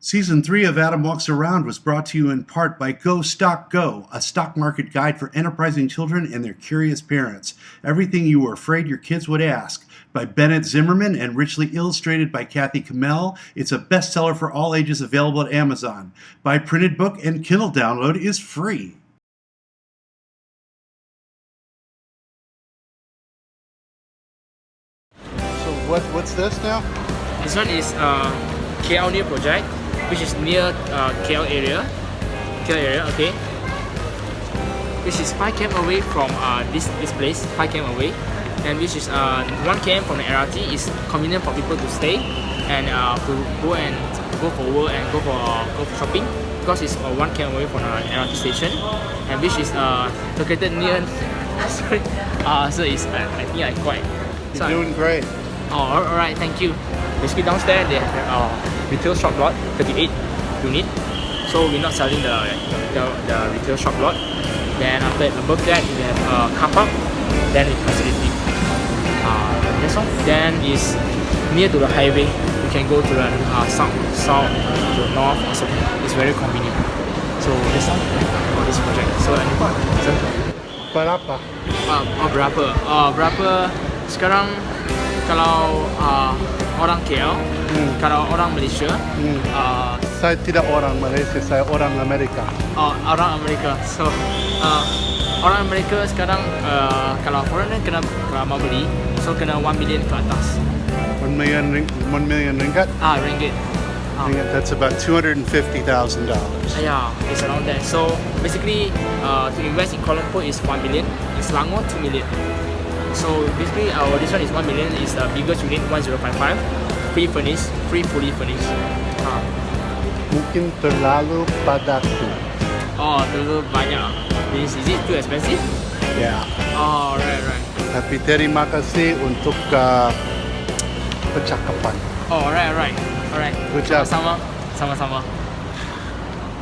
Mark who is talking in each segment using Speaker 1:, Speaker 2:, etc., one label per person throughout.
Speaker 1: Season 3 of Adam Walks Around was brought to you in part by Go Stock Go, a stock market guide for enterprising children and their curious parents. Everything you were afraid your kids would ask. By Bennett Zimmerman and richly illustrated by Kathy Kamel. It's a bestseller for all ages, available at Amazon. By Printed Book and Kindle download is free.
Speaker 2: So what's this now?
Speaker 3: This one is KL New project, which is near KL area. Okay. Which is 5 km away from this place, 5 km away, and which is 1 km from the LRT. Is convenient for people to stay and to go for work and go for shopping, because it's 1 km away from the LRT station, and which is located near. Sorry, so it's I think I quite.
Speaker 2: You're doing great.
Speaker 3: Oh, alright, thank you. Basically downstairs they have retail shop lot, 38 unit. So we're not selling the retail shop lot. Then after above that we have car park, then it's facility. That's all. Then is near to the highway. You can go to the south, to the north also. It's very convenient. So that's all for this project. So
Speaker 2: Berapa?
Speaker 3: Berapa sekarang kalau orang KL, kalau orang Malaysia,
Speaker 2: Saya tidak orang Malaysia, saya orang Amerika.
Speaker 3: Orang Amerika. So orang Amerika sekarang kalau foreigner kalau mau beli, so kena 1 million ke atas.
Speaker 2: 1 million ringgit?
Speaker 3: Ringgit.
Speaker 2: That's about $250,000.
Speaker 3: Yeah, it's around there. So basically, to invest in Kuala Lumpur is 1 million, in Selangor 2 million. So basically, this one is 1 million, is the biggest unit, 1055, free fully furnished.
Speaker 2: Mungkin terlalu padaku.
Speaker 3: Terlalu banyak. Is it too expensive?
Speaker 2: Yeah.
Speaker 3: Right.
Speaker 2: Tapi terima kasih untuk percakapan.
Speaker 3: Right.
Speaker 2: Good job.
Speaker 3: Sama-sama.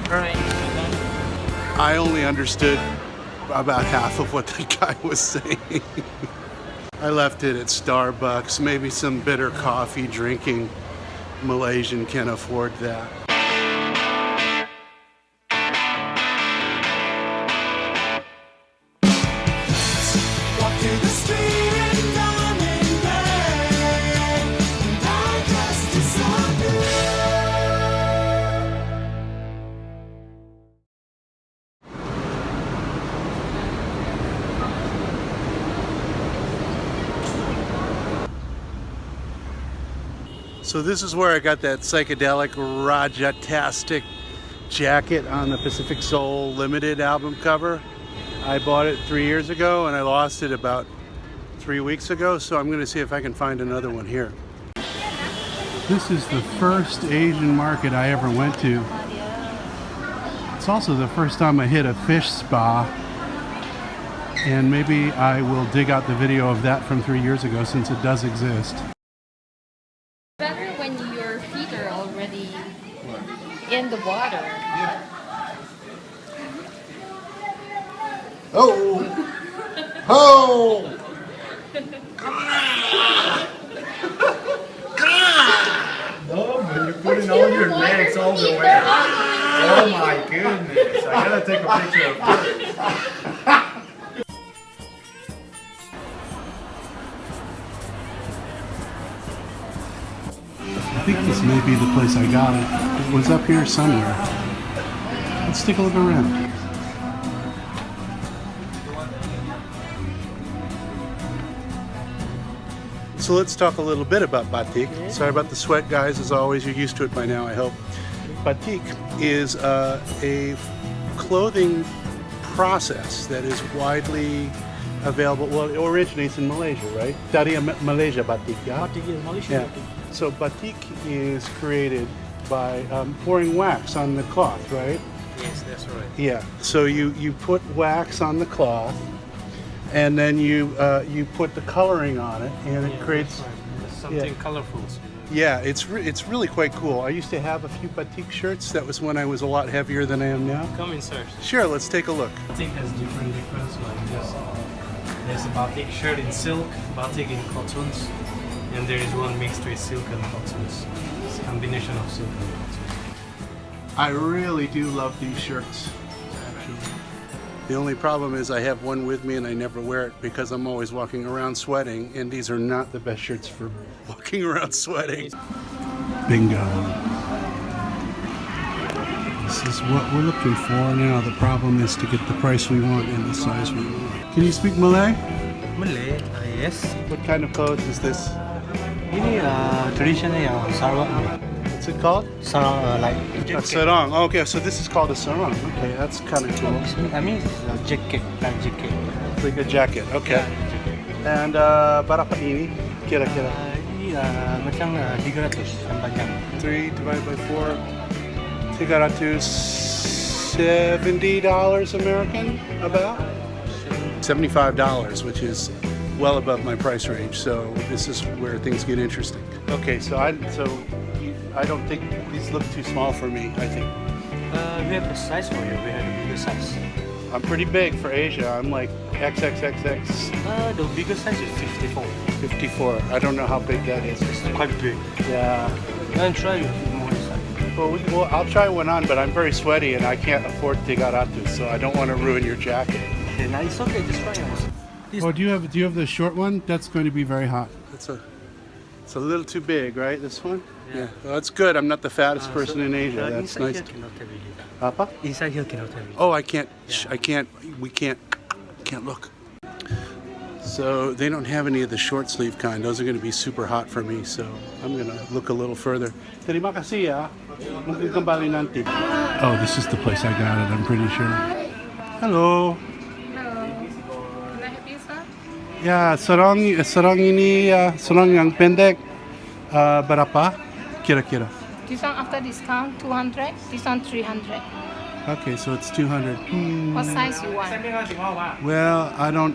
Speaker 3: Alright.
Speaker 2: I only understood about half of what the guy was saying. I left it at Starbucks, maybe some bitter coffee drinking Malaysian can afford that. So this is where I got that psychedelic Rajatastic jacket on the Pacific Soul Limited album cover. I bought it 3 years ago and I lost it about 3 weeks ago, so I'm going to see if I can find another one here. This is the first Asian market I ever went to. It's also the first time I hit a fish spa, and maybe I will dig out the video of that from 3 years ago, since it does exist.
Speaker 4: In the water.
Speaker 2: Yeah. Oh! Oh!
Speaker 5: No, but you're putting all your legs all the way. Oh my goodness. I gotta take a picture of this.
Speaker 2: I think this may be the place I got it. It was up here somewhere. Let's take a look around. So let's talk a little bit about Batik. Sorry about the sweat, guys. As always, you're used to it by now, I hope. Batik is a clothing process that is widely available. Well, it originates in Malaysia, right? Dari Malaysia, Batik, yeah?
Speaker 3: Batik is Malaysia.
Speaker 2: Yeah. So Batik is created by pouring wax on the cloth, right?
Speaker 3: Yes, that's right.
Speaker 2: Yeah. So you put wax on the cloth, and then you put the coloring on it, and it creates
Speaker 5: something colorful.
Speaker 2: Yeah, it's really quite cool. I used to have a few Batik shirts. That was when I was a lot heavier than I am now.
Speaker 5: Come insert.
Speaker 2: Sure, let's take a look.
Speaker 5: Batik has different like this. There's a Batik shirt in silk, Batik in cottons, and there is one mixed with silk and cottons. It's a combination of silk and cottons.
Speaker 1: I really do love these shirts.
Speaker 2: The only problem is I have one with me and I never wear it because I'm always walking around sweating, and these are not the best shirts for walking around sweating.
Speaker 1: Bingo. This is what we're looking for now. The problem is to get the price we want and the size we want. Can you speak Malay?
Speaker 6: Malay, yes.
Speaker 2: What kind of clothes is this?
Speaker 6: Ini traditional yang Sarawak ni.
Speaker 2: What's it called?
Speaker 6: Sarong like
Speaker 2: A
Speaker 6: jacket.
Speaker 2: sarong. Oh, okay, so this is called a sarong. Okay, that's kind of cool.
Speaker 6: I mean, it's a jacket, like jacket.
Speaker 2: It's like a jacket. Okay. And berapa ini? Kira-kira.
Speaker 6: Ini macam 300 yang panjang.
Speaker 2: 3 divided by 4. $300, $70 American, about? $75, which is well above my price range. So this is where things get interesting. Okay, so I don't think these look too small for me. I think
Speaker 6: We have the size for you. We have the bigger size.
Speaker 2: I'm pretty big for Asia. I'm like XXXX
Speaker 6: The bigger size is 54.
Speaker 2: 54. I don't know how big that is.
Speaker 6: It's quite big.
Speaker 2: Yeah.
Speaker 6: And try with more size.
Speaker 2: Well, I'll try one on, but I'm very sweaty and I can't afford tigaratus, so I don't want to ruin your jacket.
Speaker 6: Okay, now it's okay. Just try it.
Speaker 1: Oh, do you have the short one? That's going to be very hot.
Speaker 2: It's a little too big, right? This one? Yeah. Well, that's good. I'm not the fattest person in Asia. That's nice.
Speaker 6: Here cannot tell you.
Speaker 2: Papa?
Speaker 6: Inside here cannot tell you.
Speaker 2: Oh, I can't. We can't look. So they don't have any of the short sleeve kind. Those are going to be super hot for me. So I'm going to look a little further. Terima kasih ya. Mungkin kembali nanti.
Speaker 1: Oh, this is the place I got it, I'm pretty sure. Hello.
Speaker 4: Hello. Can I help you, sir?
Speaker 1: Yeah, sarong ini, sarong yang pendek, berapa? Kira-kira.
Speaker 4: This one after discount 200. This one 300.
Speaker 1: Okay, so it's 200.
Speaker 4: What size you want?
Speaker 1: Well, I don't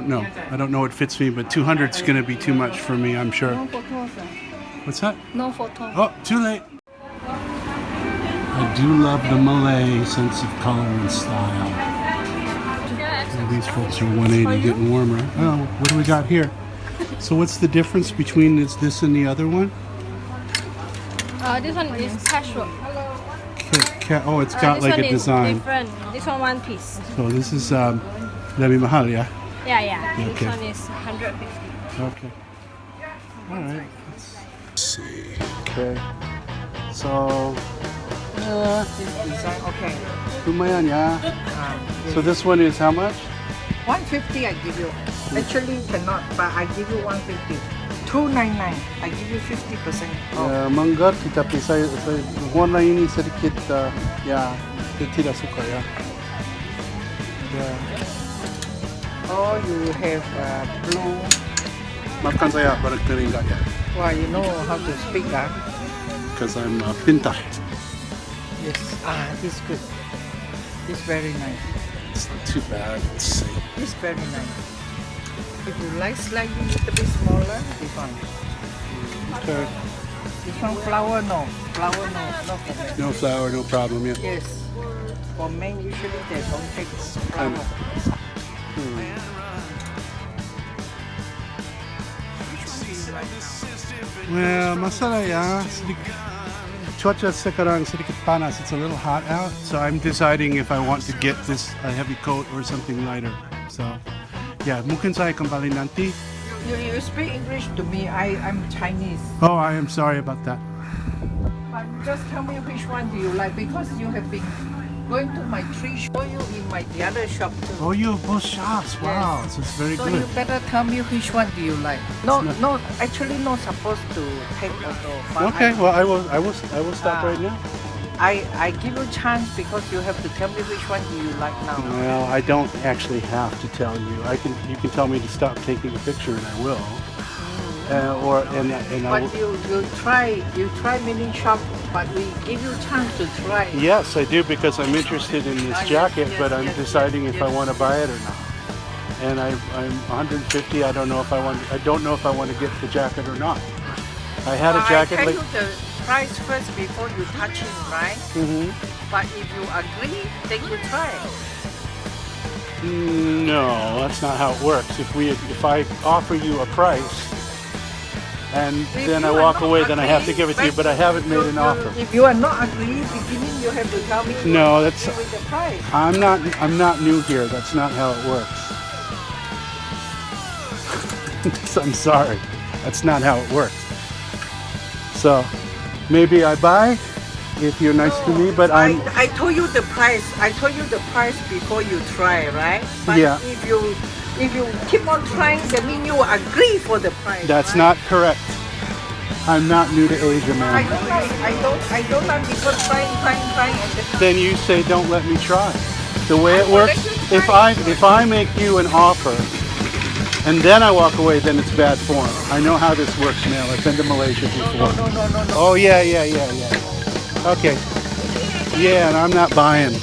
Speaker 1: know. I don't know what fits me, but 200 is going to be too much for me, I'm sure.
Speaker 4: No photo, sir.
Speaker 1: What's that?
Speaker 4: No photo.
Speaker 1: Oh, too late. I do love the Malay sense of color and style. And these folks are 180 getting warmer. Oh, what do we got here? So what's the difference between this and the other one?
Speaker 7: This one is patchwork.
Speaker 1: Oh, it's got like a design.
Speaker 7: Different. This one piece.
Speaker 1: So this is lebih mahal, yeah?
Speaker 7: Yeah.
Speaker 1: Okay.
Speaker 7: This one is 150.
Speaker 1: Okay. All right.
Speaker 2: Let's see. Okay. So,
Speaker 8: Okay.
Speaker 2: lumayan ya. So this one is how much?
Speaker 8: 150 I give you. Actually cannot, but I give you 150. 299. I give you 50% off.
Speaker 2: Mengerti, tapi saya warna ini sedikit ya tidak suka ya. Ya.
Speaker 8: Oh, you have blue.
Speaker 2: Maafkan saya berkering enggak ya?
Speaker 8: Well, you know how to speak,
Speaker 2: Because I'm pintar.
Speaker 8: Yes. This good. This very nice.
Speaker 2: It's not too bad. Let's see.
Speaker 8: This very nice. If you like slightly little bit smaller, this one.
Speaker 2: Okay.
Speaker 8: This one flower no. Flower no. No for men.
Speaker 2: No flower, no problem. Yeah.
Speaker 8: Yes. For men usually they don't take flower.
Speaker 1: Well, masalah ya, cuaca sekarang sedikit panas. It's a little hot out, so I'm deciding if I want to get this a heavy coat or something lighter. So, yeah, mungkin saya kembali nanti.
Speaker 8: You speak English to me. I'm Chinese.
Speaker 1: Oh, I am sorry about that.
Speaker 8: But just tell me which one do you like, because you have been going to my tree show you in the other shop too.
Speaker 1: Oh, you have both shops. Wow,
Speaker 8: Yes.
Speaker 1: so it's very
Speaker 8: So
Speaker 1: good.
Speaker 8: you better tell me which one do you like. No, actually not supposed to take photo. But
Speaker 2: Okay. Well, I will stop right now.
Speaker 8: I give you chance because you have to tell me which one do you like now.
Speaker 2: Well, I don't actually have to tell you. You can tell me to stop taking a picture, and I will. I
Speaker 8: But
Speaker 2: will.
Speaker 8: you try many shop, but we give you chance to try.
Speaker 2: Yes, I do, because I'm interested in this jacket, but I'm deciding if I want to buy it or not. And I'm 150. I don't know if I want to get the jacket or not. I had a jacket
Speaker 8: I
Speaker 2: like.
Speaker 8: tell you the price first before you touch it, right?
Speaker 2: Mhm.
Speaker 8: But if you agree, then you try.
Speaker 2: No, that's not how it works. If I offer you a price, and then I walk away, then I have to give it to you, but I haven't made an offer.
Speaker 8: If you are not agree, beginning you have to tell me.
Speaker 2: No, that's
Speaker 8: with the price.
Speaker 2: I'm not new here. That's not how it works. So I'm sorry. That's not how it works. So maybe I buy if you're nice to me, but
Speaker 8: I told you the price. I told you the price before you try, right? But
Speaker 2: Yeah.
Speaker 8: if you keep on trying, that means you agree for the price.
Speaker 2: that's
Speaker 8: right?
Speaker 2: not correct. I'm not new to Asia,
Speaker 8: I
Speaker 2: man.
Speaker 8: don't like people trying and
Speaker 2: Then you say don't let me try. The way it works, if I make you an offer and then I walk away, then it's bad form. I know how this works now. I've been to Malaysia before.
Speaker 8: no.
Speaker 2: Oh yeah. Okay. Yeah, and I'm not buying.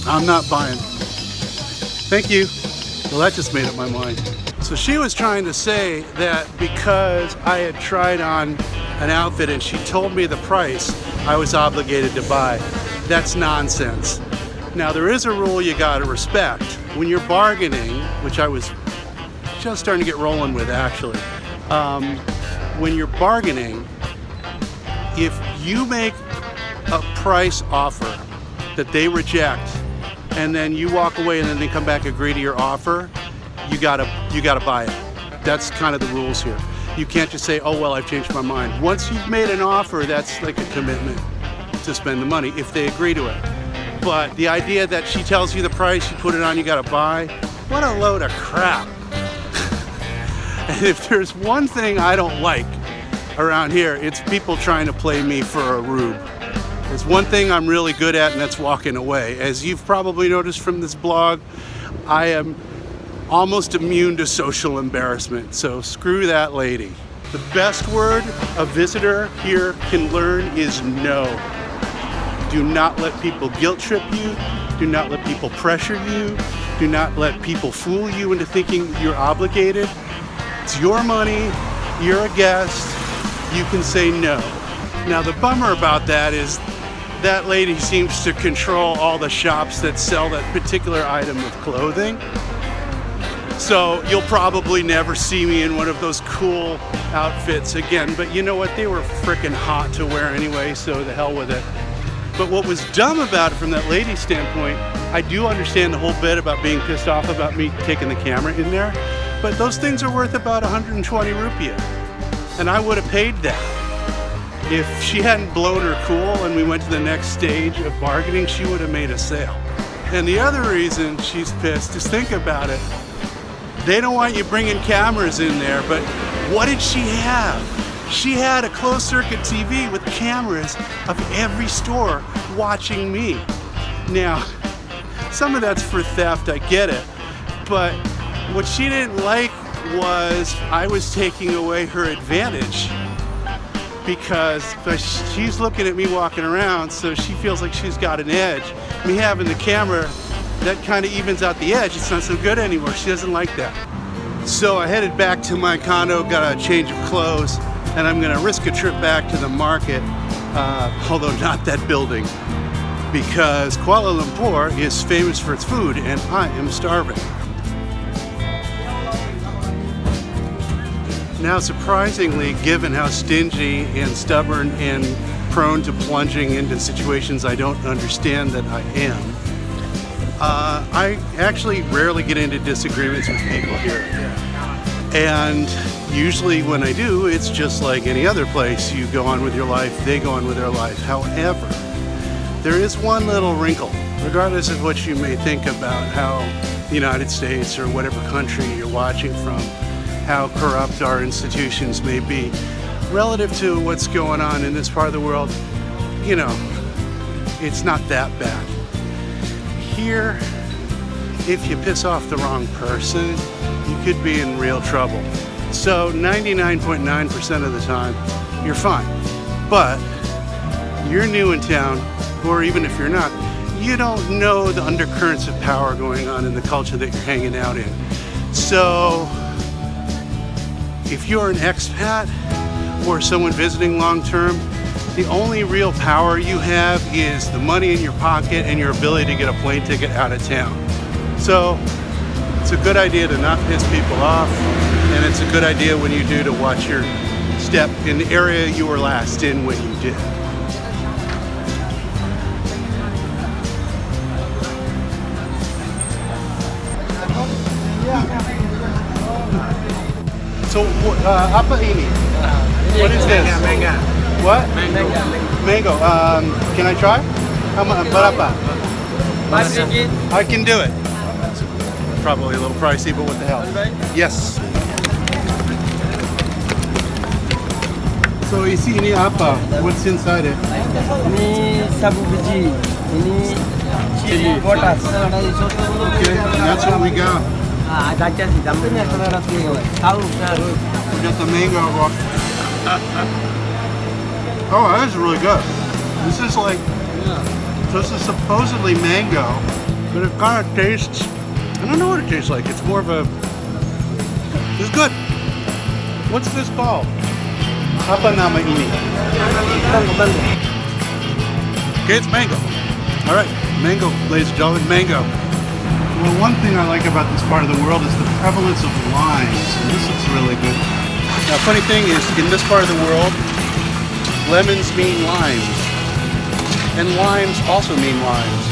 Speaker 2: I'm not buying. Thank you. Well, that just made up my mind. So she was trying to say that because I had tried on an outfit and she told me the price, I was obligated to buy. That's nonsense. Now there is a rule you gotta respect. When you're bargaining, which I was just starting to get rolling with actually, when you're bargaining, if you make a price offer that they reject and then you walk away and then they come back agree to your offer, you gotta buy it. That's kind of the rules here. You can't just say, oh well, I've changed my mind. Once you've made an offer, that's like a commitment to spend the money if they agree to it. But the idea that she tells you the price, you put it on, you gotta buy, what a load of crap. And if there's one thing I don't like around here, it's people trying to play me for a rube. There's one thing I'm really good at, and that's walking away. As you've probably noticed from this blog, I am almost immune to social embarrassment, so screw that lady. The best word a visitor here can learn is no. Do not let people guilt trip you. Do not let people pressure you. Do not let people fool you into thinking you're obligated. It's your money, you're a guest, you can say no. Now the bummer about that is that lady seems to control all the shops that sell that particular item of clothing. So you'll probably never see me in one of those cool outfits again, but you know what, they were freaking hot to wear anyway, so the hell with it. But what was dumb about it from that lady's standpoint, I do understand the whole bit about being pissed off about me taking the camera in there, but those things are worth about 120 rupiah, and I would have paid that. If she hadn't blown her cool and we went to the next stage of bargaining, she would have made a sale. And the other reason she's pissed is, think about it. They don't want you bringing cameras in there, but what did she have? She had a closed circuit TV with cameras of every store watching me. Now, some of that's for theft, I get it, but what she didn't like was I was taking away her advantage, because she's looking at me walking around, so she feels like she's got an edge. Me having the camera, that kind of evens out the edge. It's not so good anymore. She doesn't like that. So I headed back to my condo, got a change of clothes, and I'm gonna risk a trip back to the market, although not that building, because Kuala Lumpur is famous for its food and I am starving. Now, surprisingly, given how stingy and stubborn and prone to plunging into situations I don't understand that I am, I actually rarely get into disagreements with people here. And usually when I do, it's just like any other place. You go on with your life, they go on with their life. However, there is one little wrinkle, regardless of what you may think about how the United States or whatever country you're watching from, how corrupt our institutions may be, relative to what's going on in this part of the world, you know, it's not that bad. Here, if you piss off the wrong person, you could be in real trouble. So 99.9% of the time, you're fine. But you're new in town, or even if you're not, you don't know the undercurrents of power going on in the culture that you're hanging out in. So if you're an expat or someone visiting long term, the only real power you have is the money in your pocket and your ability to get a plane ticket out of town. So it's a good idea to not piss people off. And it's a good idea when you do to watch your step in the area you were last in when you did. So, apa ini? What is this?
Speaker 5: Manga.
Speaker 2: What? Mango. Can I try? How much? Berapa? I can do it. Probably a little pricey, but what the hell? Yes. So isi ini apa? What's inside it?
Speaker 6: Ini sabu biji, ini chili potas.
Speaker 2: Okay, that's what we got.
Speaker 6: Ada aja sih, dampaknya kalau tahu.
Speaker 2: We got the mango. Oh, that is really good. This is like, this is supposedly mango, but it kind of tastes, I don't know what it tastes like. It's more of a, it's good. What's this called? Apa nama ini? Okay, it's mango. All right, mango, ladies and gentlemen, mango. Well, one thing I like about this part of the world is the prevalence of limes. And this looks really good. Now, funny thing is, in this part of the world, lemons mean limes, and limes also mean limes.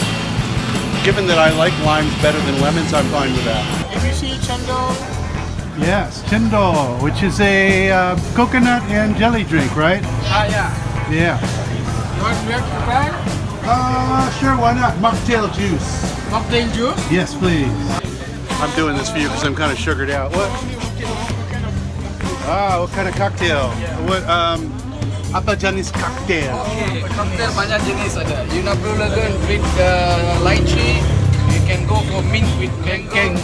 Speaker 2: Given that I like limes better than lemons, I'm fine with that.
Speaker 8: If you see chendol,
Speaker 2: Yes, chendol, which is a coconut and jelly drink, right?
Speaker 8: yeah.
Speaker 2: Yeah.
Speaker 8: You want to try?
Speaker 2: Sure, why not? Mocktail juice.
Speaker 8: Mocktail juice?
Speaker 2: Yes, please. I'm doing this for you because I'm kind of sugared out. What? Ah, what kind of cocktail? What? Apa jenis cocktail?
Speaker 9: Okay, cocktail banyak jenis ada. You nak perlu lakukan with lychee. You can go for mint with bengkeng.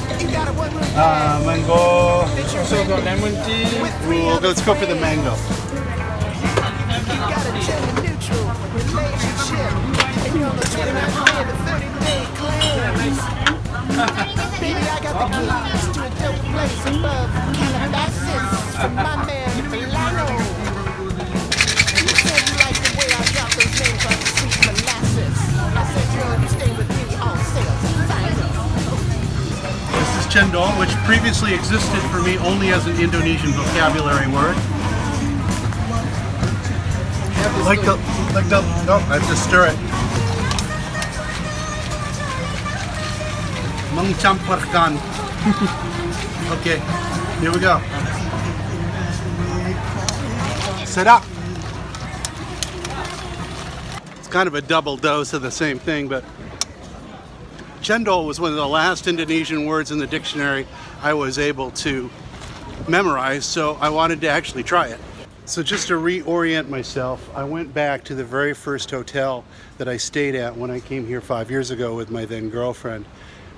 Speaker 2: Mango.
Speaker 9: Also got lemon tea.
Speaker 2: Ooh, let's go for the mango. This is cendol, which previously existed for me only as an Indonesian vocabulary word. No, I have to stir it. Mengcampurkan. Okay, here we go. Set up. It's kind of a double dose of the same thing, but cendol was one of the last Indonesian words in the dictionary I was able to memorize, so I wanted to actually try it. So just to reorient myself, I went back to the very first hotel that I stayed at when I came here 5 years ago with my then girlfriend,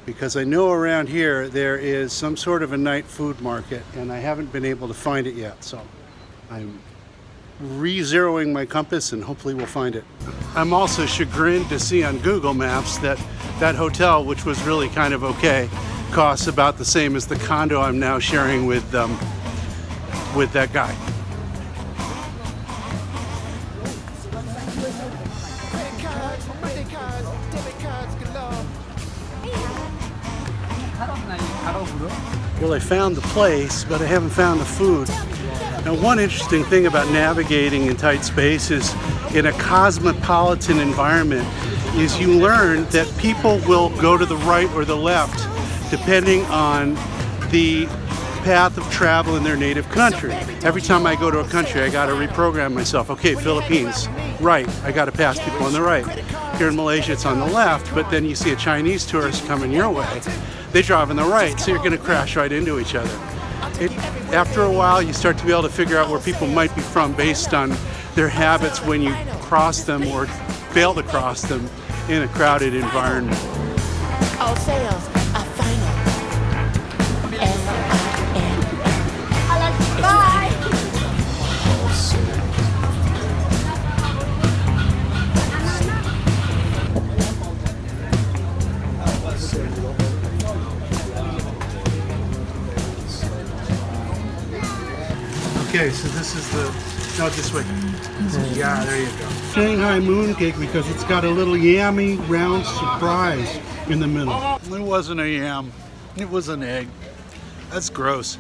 Speaker 2: because I know around here there is some sort of a night food market and I haven't been able to find it yet, so I'm re-zeroing my compass and hopefully we'll find it. I'm also chagrined to see on Google Maps that that hotel, which was really kind of okay, costs about the same as the condo I'm now sharing with that guy. Well, I found the place, but I haven't found the food. Now, one interesting thing about navigating in tight spaces in a cosmopolitan environment is you learn that people will go to the right or the left depending on the path of travel in their native country. Every time I go to a country, I got to reprogram myself. Okay, Philippines, right, I got to pass people on the right. Here in Malaysia, it's on the left, but then you see a Chinese tourist coming your way. They drive on the right, so you're going to crash right into each other. After a while, you start to be able to figure out where people might be from based on their habits when you cross them or fail to cross them in a crowded environment.
Speaker 10: All sales are final. Bye.
Speaker 2: Okay, so this is no, this way. Yeah, there you go. Shanghai mooncake because it's got a little yummy round surprise in the middle. It wasn't a yam, it was an egg. That's gross.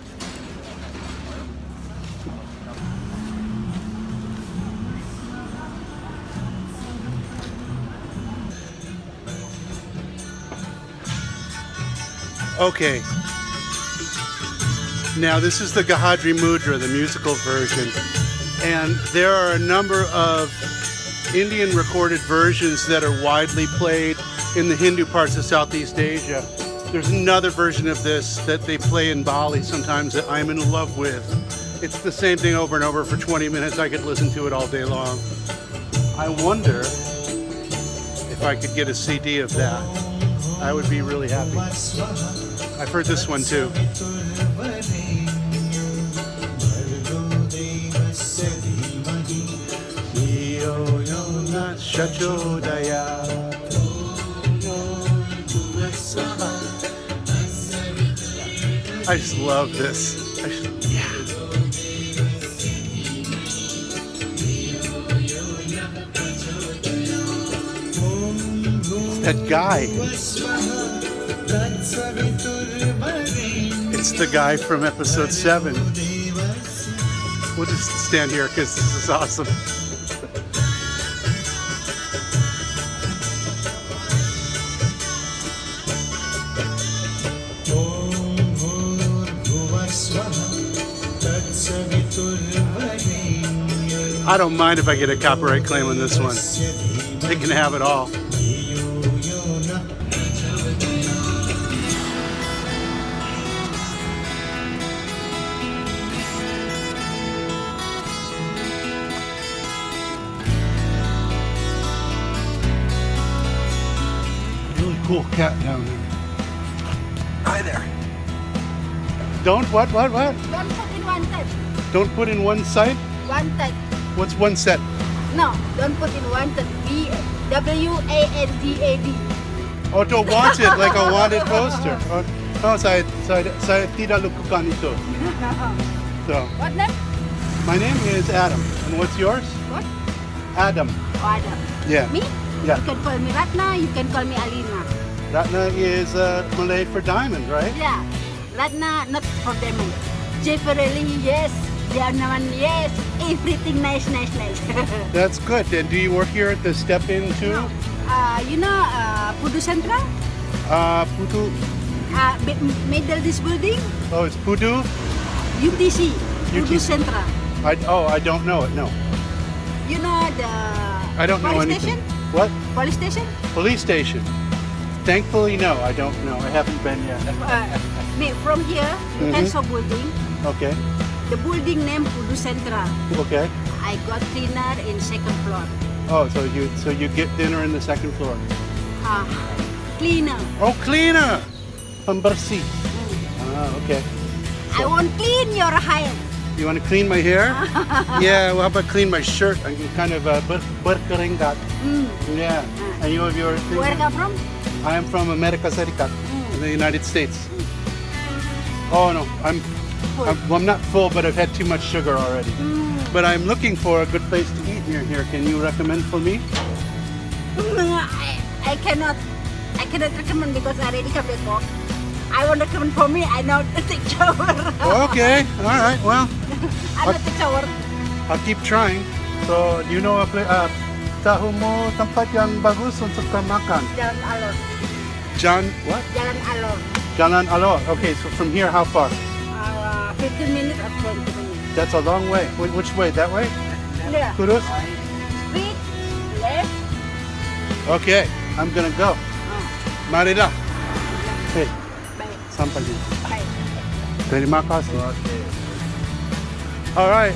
Speaker 2: Okay. Now this is the Gahadri Mudra, the musical version. And there are a number of Indian recorded versions that are widely played in the Hindu parts of Southeast Asia. There's another version of this that they play in Bali sometimes that I'm in love with. It's the same thing over and over for 20 minutes. I could listen to it all day long. I wonder if I could get a CD of that. I would be really happy. I've heard this one too. I just love this. It's that guy. It's the guy from episode 7. We'll just stand here because this is awesome. I don't mind if I get a copyright claim on this one. They can have it all. Really cool cat down there. Hi there. Don't what?
Speaker 11: Don't put in one set.
Speaker 2: Don't put in one site?
Speaker 11: One set.
Speaker 2: What's one set?
Speaker 11: No, don't put in one set. WANDAD.
Speaker 2: Oh, don't want it like a wanted poster. Oh, saya tidak lakukan itu. So.
Speaker 11: What name?
Speaker 2: My name is Adam. And what's yours?
Speaker 11: What?
Speaker 2: Adam.
Speaker 11: Oh, Adam.
Speaker 2: Yeah.
Speaker 11: Me?
Speaker 2: Yeah.
Speaker 11: You can call me Ratna, you can call me Alina.
Speaker 2: Ratna is Malay for diamond, right?
Speaker 11: Yeah. Ratna, not for diamond. Jeffrey, yes. Diamond, yes. Everything nice.
Speaker 2: That's good. And do you work here at the Step Inn too?
Speaker 11: No. You know Pudu Central?
Speaker 2: Pudu.
Speaker 11: Middle this building?
Speaker 2: Oh, it's Pudu?
Speaker 11: UTC. Pudu Central.
Speaker 2: I don't know it, no.
Speaker 11: You know the
Speaker 2: I don't know
Speaker 11: police
Speaker 2: anything.
Speaker 11: station?
Speaker 2: What?
Speaker 11: Police station?
Speaker 2: Police station. Thankfully, no, I don't know. I haven't been yet.
Speaker 11: From here, you can saw building.
Speaker 2: Okay.
Speaker 11: The building name Pudu Central.
Speaker 2: Okay.
Speaker 11: I got cleaner in second floor.
Speaker 2: Oh, so you get dinner in the second floor.
Speaker 11: Cleaner.
Speaker 2: Oh, cleaner. Pembersih. Okay.
Speaker 11: I want clean your hair.
Speaker 2: You want to clean my hair? Yeah. Well, how about clean my shirt? I'm kind of berkeringat. Yeah. And you have your thing?
Speaker 11: Where are you from?
Speaker 2: I am from America Serikat, in the United States. Oh no, I'm not full, but I've had too much sugar already. But I'm looking for a good place to eat near here. Can you recommend for me?
Speaker 11: I cannot recommend because I already come back home. I want to recommend for me. I know to take shower.
Speaker 2: Okay, all right. Well,
Speaker 11: I'm not take shower.
Speaker 2: I'll keep trying. So, do you know a place? Tahu mo tempat yang bagus untuk makan?
Speaker 11: Jalan Alor.
Speaker 2: What?
Speaker 11: Jalan Alor.
Speaker 2: Jalan Alor. Okay, so from here, how far?
Speaker 11: 15 minutes or 20 minutes.
Speaker 2: That's a long way. Which way? That way?
Speaker 11: Yeah.
Speaker 2: Kurus?
Speaker 11: Straight, left.
Speaker 2: Okay, I'm gonna go. Marilah. Hey,
Speaker 11: Bye.
Speaker 2: sampai di.
Speaker 11: Bye.
Speaker 2: Terima kasih. All right,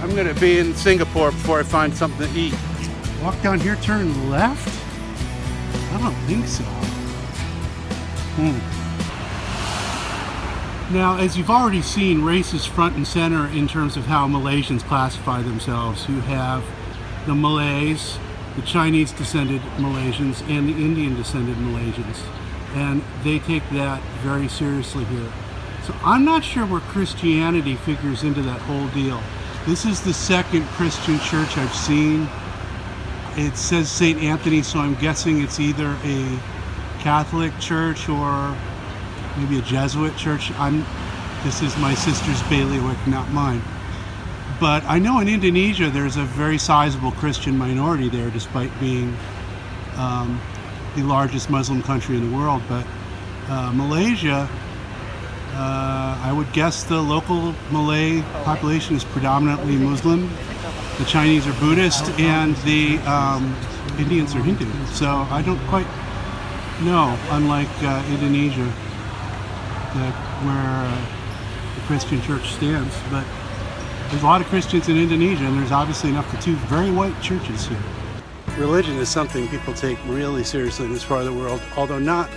Speaker 2: I'm gonna be in Singapore before I find something to eat. Walk down here, turn left? I don't think so. Now, as you've already seen, race is front and center in terms of how Malaysians classify themselves. You have the Malays, the Chinese-descended Malaysians, and the Indian-descended Malaysians. And they take that very seriously here. So I'm not sure where Christianity figures into that whole deal. This is the second Christian church I've seen. It says St. Anthony, so I'm guessing it's either a Catholic church or maybe a Jesuit church. This is my sister's bailiwick, not mine. But I know in Indonesia there's a very sizable Christian minority there, despite being the largest Muslim country in the world. But Malaysia, I would guess the local Malay population is predominantly Muslim. The Chinese are Buddhist, and the Indians are Hindu. So I don't quite know, unlike Indonesia, where the Christian church stands. But there's a lot of Christians in Indonesia, and there's obviously enough for two very white churches here. Religion is something people take really seriously in this part of the world, although not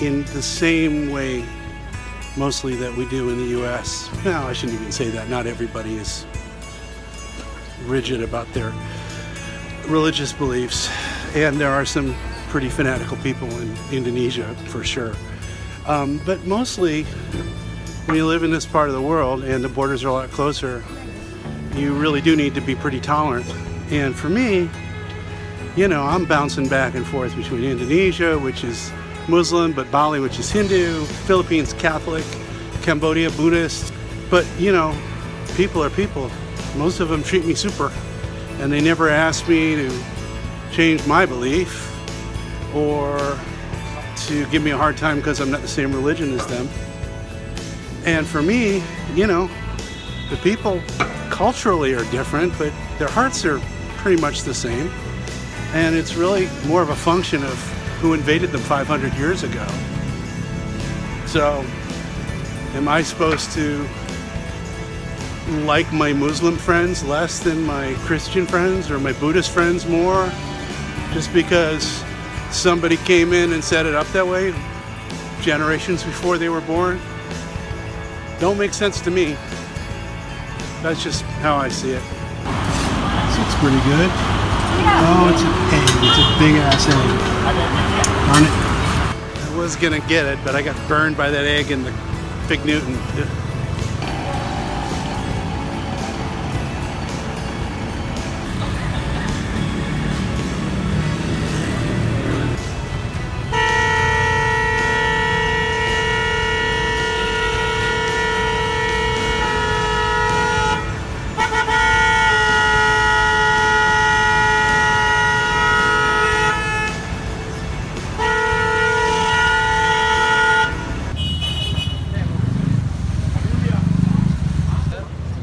Speaker 2: in the same way mostly that we do in the US. No, I shouldn't even say that. Not everybody is rigid about their religious beliefs, and there are some pretty fanatical people in Indonesia for sure. But mostly, when you live in this part of the world and the borders are a lot closer, you really do need to be pretty tolerant. And for me, you know, I'm bouncing back and forth between Indonesia, which is Muslim, but Bali, which is Hindu, Philippines, Catholic, Cambodia, Buddhist. But, you know, people are people. Most of them treat me super, and they never ask me to change my belief or to give me a hard time because I'm not the same religion as them. And for me, you know, the people culturally are different, but their hearts are pretty much the same. And it's really more of a function of who invaded them 500 years ago. So, am I supposed to like my Muslim friends less than my Christian friends or my Buddhist friends more just because somebody came in and set it up that way generations before they were born? Don't make sense to me. That's just how I see it. This looks pretty good. Oh, it's an egg. It's a big ass egg. Darn it. I was gonna get it, but I got burned by that egg in the Fig Newton.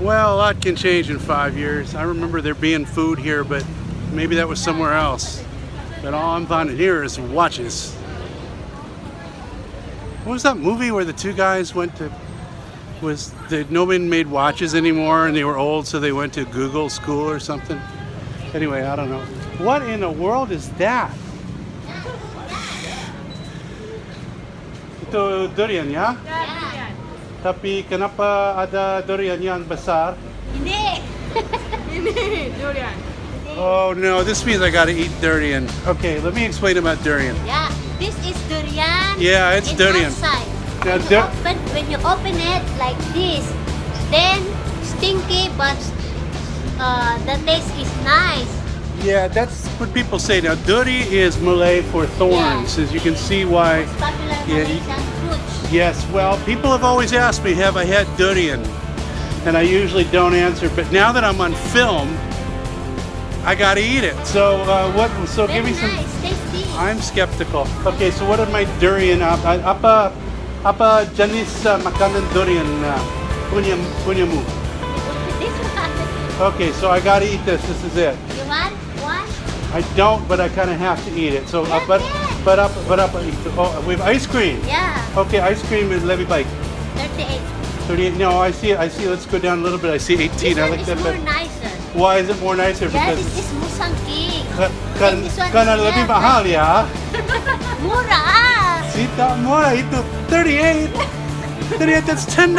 Speaker 2: Well, a lot can change in 5 years. I remember there being food here, but maybe that was somewhere else. But all I'm finding here is watches. What was that movie where the two guys went to, no one made watches anymore and they were old, so they went to Google school or something? Anyway, I don't know. What in the world is that? Ito durian, ya? Tapi kenapa ada durian yang besar?
Speaker 7: Ini. Ini durian.
Speaker 2: Oh no, this means I gotta eat durian. Okay, let me explain about durian.
Speaker 11: Yeah, this is durian.
Speaker 2: Yeah, it's durian.
Speaker 11: Outside.
Speaker 2: Now,
Speaker 11: When you open it like this, then stinky, but the taste is nice.
Speaker 2: Yeah, that's what people say. Now, duri is Malay for thorns, as you can see why.
Speaker 11: It's popular Malaysian fruit.
Speaker 2: Yes, well, people have always asked me, have I had durian? And I usually don't answer, but now that I'm on film, I gotta eat it. So, So
Speaker 11: Very
Speaker 2: give me some.
Speaker 11: nice, tasty.
Speaker 2: I'm skeptical. Okay, so what are my durian? Apa jenis makanan durian punya mu?
Speaker 11: This one.
Speaker 2: Okay, so I gotta eat this. This is it.
Speaker 11: You want one?
Speaker 2: I don't, but I kind of have to eat it. So,
Speaker 11: Yeah,
Speaker 2: but oh, we have ice cream.
Speaker 11: Yeah,
Speaker 2: Okay, ice cream is levy bike.
Speaker 11: 38.
Speaker 2: 38. No, I see it. Let's go down a little bit. I see 18.
Speaker 11: This
Speaker 2: I
Speaker 11: one
Speaker 2: like
Speaker 11: is
Speaker 2: that
Speaker 11: more
Speaker 2: better.
Speaker 11: nicer.
Speaker 2: Why is it more nicer?
Speaker 11: Yeah,
Speaker 2: Because
Speaker 11: this is musang king.
Speaker 2: kan
Speaker 11: This one
Speaker 2: karena
Speaker 11: is
Speaker 2: lebih
Speaker 11: yeah.
Speaker 2: mahal ya.
Speaker 11: Murah.
Speaker 2: Sita murah itu 38. 38. That's $10.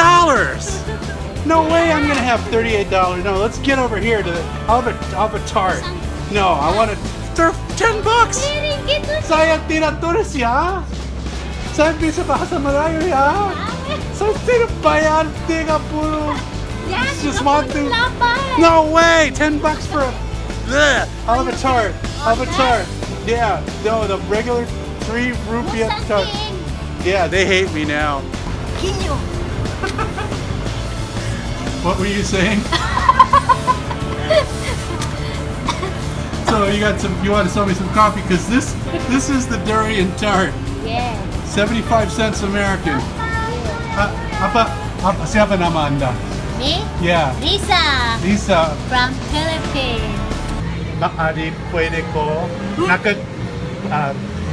Speaker 2: No way I'm gonna have $38. No, let's get over here to the. I'll have a tart. No, I want to. They're $10.
Speaker 11: Gitu.
Speaker 2: Saya tidak tulis ya. Saya bisa bahasa Melayu ya. Saya tidak bayar 30.
Speaker 11: Ya,
Speaker 2: Just want to.
Speaker 11: 38.
Speaker 2: No way! $10 for a. Bleh. I'll have a tart. I'll have a tart. Yeah. No, the regular 3 rupiah
Speaker 11: Musang
Speaker 2: tart.
Speaker 11: king.
Speaker 2: Yeah, they hate me now.
Speaker 11: Kinyo.
Speaker 2: What were you saying? So you want to sell me some coffee because this is the durian tart.
Speaker 11: Yeah.
Speaker 2: 75 cents American. Siapa nama Anda?
Speaker 11: Me?
Speaker 2: Yeah.
Speaker 11: Lisa.
Speaker 2: Lisa.
Speaker 11: From Philippines.
Speaker 2: Maaari pwede ko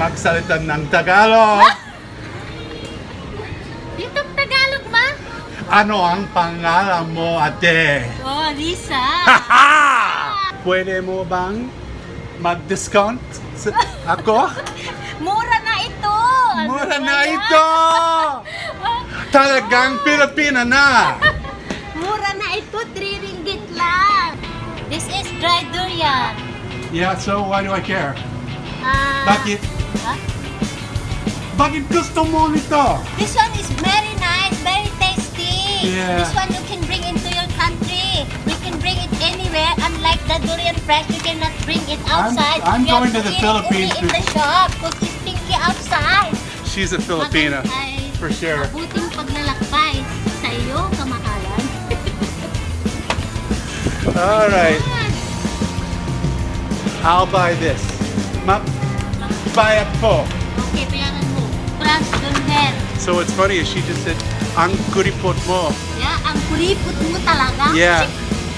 Speaker 2: magsalita ng Tagalog.
Speaker 11: Itong Tagalog ba?
Speaker 2: Ano ang pangalan mo, ate?
Speaker 11: Oh, Lisa.
Speaker 2: Pwede mo bang mag-discount ako?
Speaker 11: Mura na ito.
Speaker 2: Mura na ito! Talagang Pilipina na!
Speaker 11: Mura na ito, 3 ringgit lang. This is dry durian.
Speaker 2: Yeah, so why do I care? Bakit?
Speaker 11: Huh?
Speaker 2: Bakit gusto mo nito?
Speaker 11: This one is very nice, very tasty.
Speaker 2: Yeah.
Speaker 11: This one you can bring into your country. We can bring it anywhere. Unlike the durian fresh, you cannot bring it outside.
Speaker 2: I'm
Speaker 11: You have
Speaker 2: going to the
Speaker 11: eat it
Speaker 2: Philippines
Speaker 11: only in the shop because it's stinky outside.
Speaker 2: She's a Filipina,
Speaker 11: Ay,
Speaker 2: for sure.
Speaker 11: mabuting paglalakbay sa iyo, kamahalan.
Speaker 2: All right. I'll buy this. Bayad po.
Speaker 11: Okay, bayaran mo. Plus, don't have.
Speaker 2: So what's funny is she just said, ang kuripot mo.
Speaker 11: Yeah, ang kuripot mo talaga.
Speaker 2: Yeah.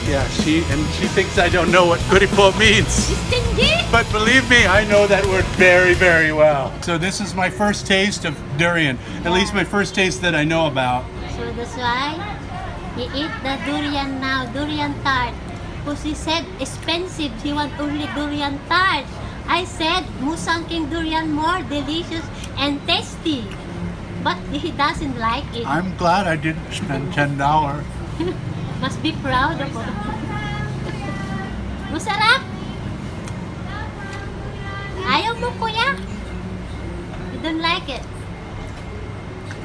Speaker 2: Yeah, she thinks I don't know what kuripot means.
Speaker 11: Stingy.
Speaker 2: But believe me, I know that word very, very well. So this is my first taste of durian. At least my first taste that I know about.
Speaker 11: So that's why he eat the durian now, durian tart. Because he said expensive, he want only durian tart. I said musangking durian more delicious and tasty. But he doesn't like it.
Speaker 2: I'm glad I didn't spend $10.
Speaker 11: Must be proud of it. Masarap? Ayaw mo, kuya? You don't like it?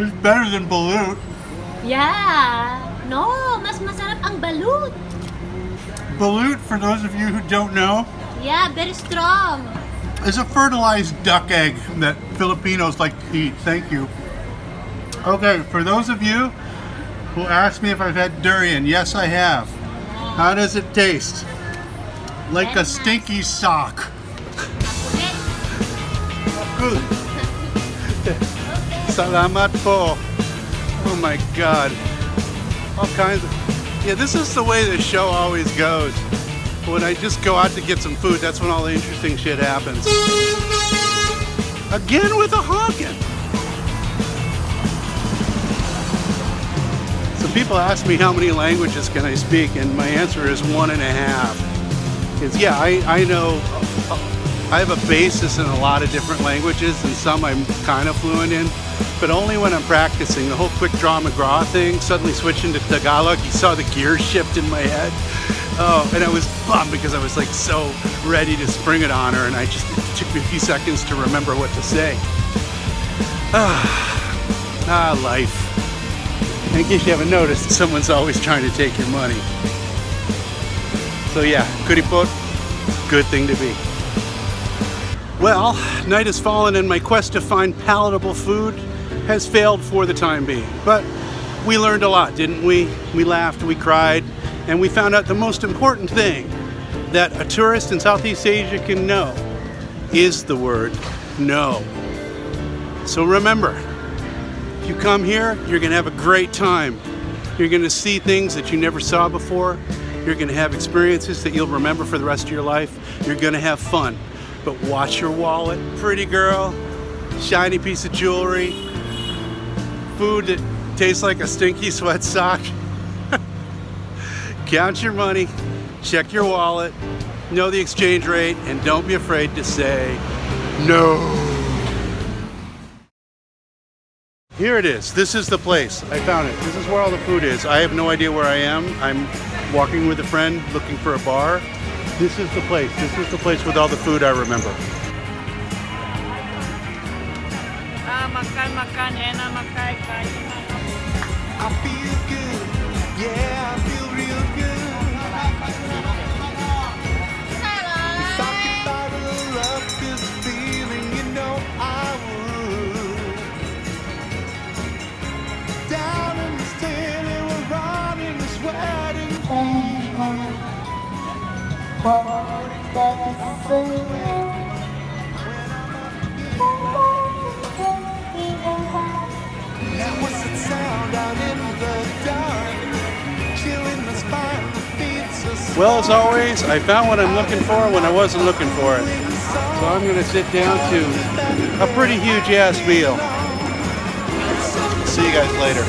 Speaker 2: It's better than balut.
Speaker 11: Yeah. No, mas masarap ang balut.
Speaker 2: Balut, for those of you who don't know,
Speaker 11: Yeah, very strong.
Speaker 2: is a fertilized duck egg that Filipinos like to eat. Thank you. Okay, for those of you who asked me if I've had durian, yes I have. How does it taste? Like a stinky sock. Good. Salamat po. Oh my God. All kinds of... Yeah, this is the way the show always goes. When I just go out to get some food, that's when all the interesting shit happens. Again with a honkin'. So people ask me how many languages can I speak, and my answer is 1.5. Because yeah, I know, I have a basis in a lot of different languages, and some I'm kind of fluent in, but only when I'm practicing. The whole quick draw McGraw thing, suddenly switching to Tagalog, you saw the gears shift in my head. Oh, and I was bummed because I was like so ready to spring it on her, and it took me a few seconds to remember what to say. Life. In case you haven't noticed, someone's always trying to take your money. So yeah, kuripot, good thing to be. Well, night has fallen and my quest to find palatable food has failed for the time being. But we learned a lot, didn't we? We laughed, we cried, and we found out the most important thing that a tourist in Southeast Asia can know is the word no. So remember, if you come here, you're gonna have a great time. You're gonna see things that you never saw before. You're gonna have experiences that you'll remember for the rest of your life. You're gonna have fun. But watch your wallet, pretty girl, shiny piece of jewelry, food that tastes like a stinky sweat sock. Count your money, check your wallet, know the exchange rate, and don't be afraid to say no. Here it is. This is the place. I found it. This is where all the food is. I have no idea where I am. I'm walking with a friend looking for a bar. This is the place. This is the place with all the food I remember.
Speaker 7: Makan, enak makan, kain.
Speaker 12: I feel good. Yeah, I feel real good. If I could bottle up this feeling, you know I would. Down in the city, we're running, we're sweating.
Speaker 2: Well, as always, I found what I'm looking for when I wasn't looking for it. So I'm going to sit down to a pretty huge ass meal. See you guys later.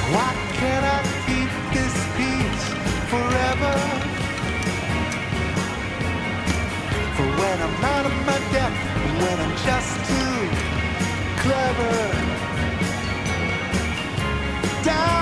Speaker 12: Why can't I keep this peace forever? For when I'm out of my depth, and when I'm just too clever. Down